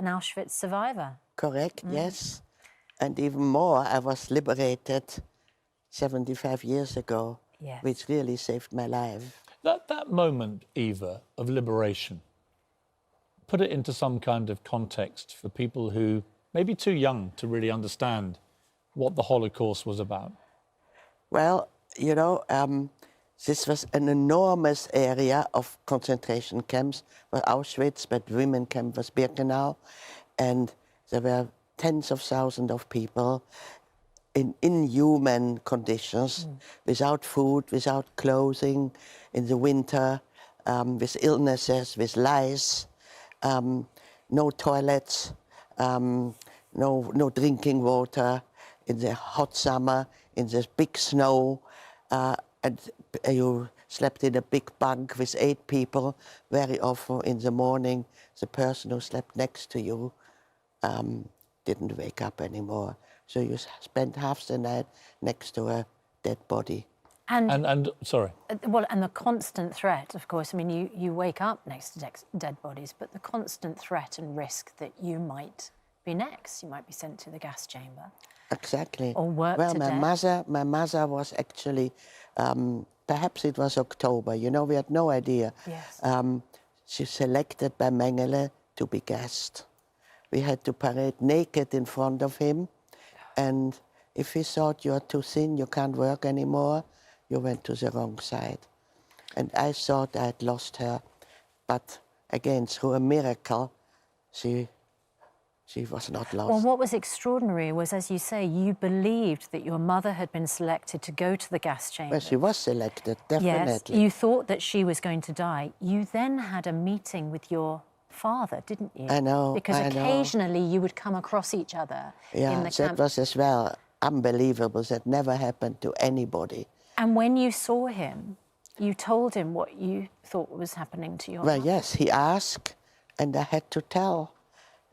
an Auschwitz survivor. Correct, yes. And even more, I was liberated 75 years ago, Yes. which really saved my life. That moment, Eva, of liberation, put it into some kind of context for people who may be too young to really understand what the Holocaust was about. Well, you know, this was an enormous area of concentration camps, but Auschwitz, but women camp was Birkenau, and there were tens of thousands of people in inhuman conditions, without food, without clothing, in the winter, with illnesses, with lice, no toilets, no drinking water, in the hot summer, in the big snow, and you slept in a big bunk with 8 people. Very often in the morning, the person who slept next to you didn't wake up anymore. So you spent half the night next to a dead body. And sorry. Well, and the constant threat, of course. I mean, you wake up next to dead bodies, but the constant threat and risk that you might be next. You might be sent to the gas chamber. Exactly. Or worked to death. My mother was actually, perhaps it was October. You know, we had no idea. Yes. She selected by Mengele to be gassed. We had to parade naked in front of him, and if he thought you're too thin, you can't work anymore, you went to the wrong side. And I thought I'd lost her, but again, through a miracle, she was not lost. Well, what was extraordinary was, as you say, you believed that your mother had been selected to go to the gas chamber. Well, she was selected, definitely. Yes, you thought that she was going to die. You then had a meeting with your father, didn't you? I know, Because I know. occasionally you would come across each other in the camp. That was as well unbelievable. That never happened to anybody. And when you saw him, you told him what you thought was happening to your Well, mother. yes, he asked, and I had to tell.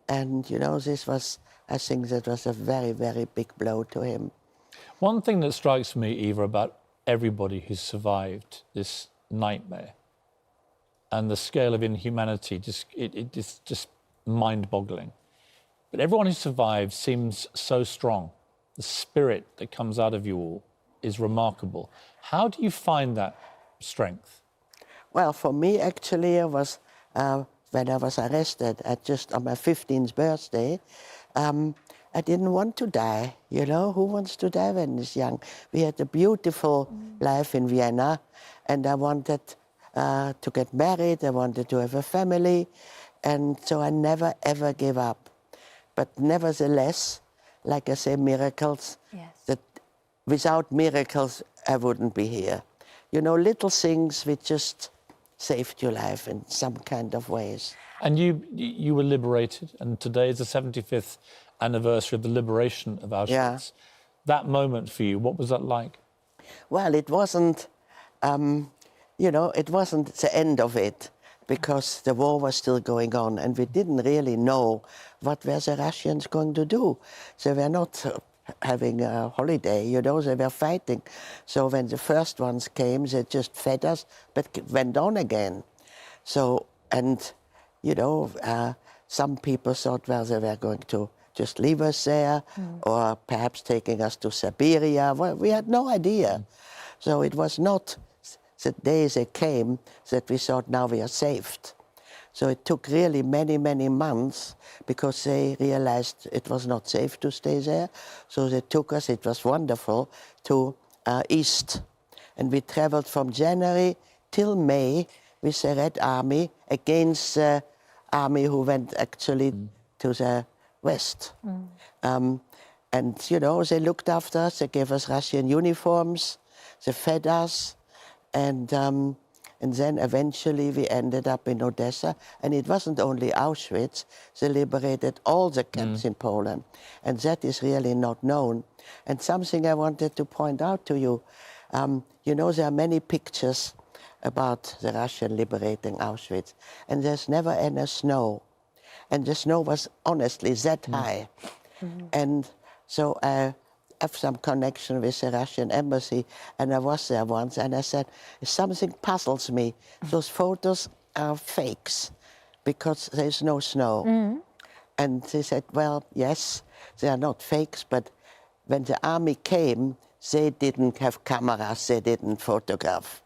And, you know, this was, I think that was a very, very big blow to him. One thing that strikes me, Eva, about everybody who's survived this nightmare and the scale of inhumanity, it's just mind-boggling. But everyone who survived seems so strong. The spirit that comes out of you all is remarkable. How do you find that strength? Well, for me, actually, it was when I was arrested just on my 15th birthday. I didn't want to die, you know. Who wants to die when he's young? We had a beautiful life in Vienna, and I wanted to get married, I wanted to have a family, and so I never, ever gave up. But nevertheless, like I say, miracles, Yes. that without miracles, I wouldn't be here. You know, little things which just saved your life in some kind of ways. And you were liberated, and today is the 75th anniversary of the liberation of Auschwitz. Yeah. That moment for you, what was that like? Well, it wasn't, you know, it wasn't the end of it, because the war was still going on, and we didn't really know what were the Russians going to do. They were not having a holiday, you know, they were fighting. So when the first ones came, they just fed us, but went on again. So, and, you know, some people thought, well, they were going to just leave us there, or perhaps taking us to Siberia. Well, we had no idea. So it was not the day they came that we thought, now we are saved. So it took really many, many months, because they realized it was not safe to stay there. So they took us, it was wonderful, to East. And we traveled from January till May with the Red Army against the army who went actually to the West. And, you know, they looked after us, they gave us Russian uniforms, they fed us, and then eventually we ended up in Odessa. And it wasn't only Auschwitz, they liberated all the camps in Poland. And that is really not known. And something I wanted to point out to you, you know, there are many pictures about the Russian liberating Auschwitz, and there's never any snow. And the snow was honestly that high. And so I have some connection with the Russian embassy, and I was there once, and I said, something puzzles me. Those photos are fakes, because there's no snow. And they said, well, yes, they are not fakes, but when the army came, they didn't have cameras, they didn't photograph.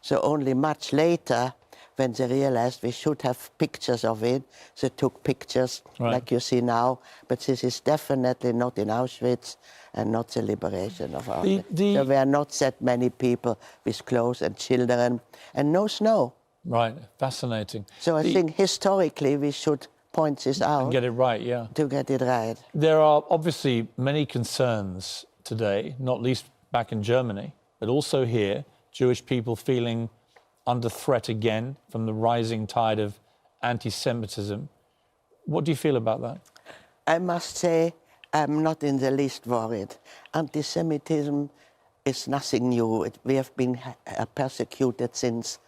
So only much later, when they realized we should have pictures of it, they took pictures like you see now. But this is definitely not in Auschwitz and not the liberation of Auschwitz. There were not that many people with clothes and children and no snow. Right, fascinating. So I think historically we should point this out. And get it right, yeah. To get it right. There are obviously many concerns today, not least back in Germany, but also here, Jewish people feeling under threat again from the rising tide of anti-Semitism. What do you feel about that? I must say I'm not in the least worried. Anti-Semitism is nothing new. We have been persecuted since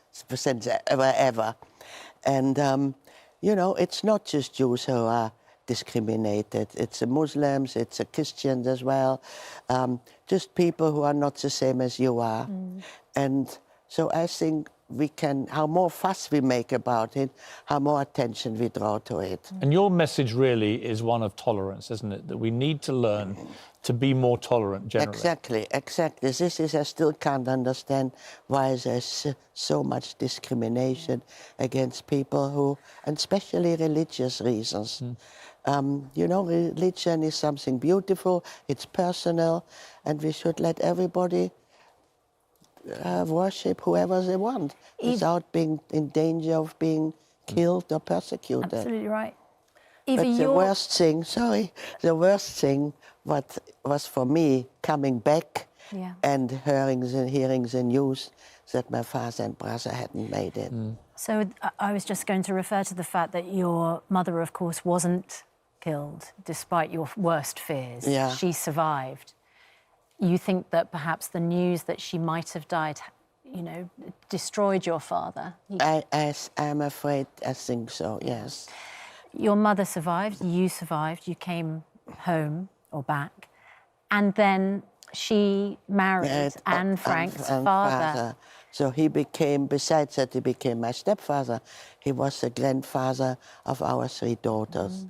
ever. And, you know, it's not just Jews who are discriminated. It's the Muslims, it's the Christians as well. Just people who are not the same as you are. And so I think we can, how more fuss we make about it, how more attention we draw to it. And your message really is one of tolerance, isn't it? That we need to learn to be more tolerant generally. Exactly. This is, I still can't understand why there's so much discrimination against people who, and especially religious reasons. You know, religion is something beautiful, it's personal, and we should let everybody worship whoever they want without being in danger of being killed or persecuted. Absolutely right. Eva, But the worst thing what was for me coming back and hearing the news that my father and brother hadn't made it. So I was just going to refer to the fact that your mother, of course, wasn't killed despite your worst fears. Yeah. She survived. You think that perhaps the news that she might have died, you know, destroyed your father? I'm afraid, I think so, yes. Your mother survived, you survived, you came home or back, and then she married Anne Frank's father. So he became, besides that he became my stepfather, he was the grandfather of our 3 daughters.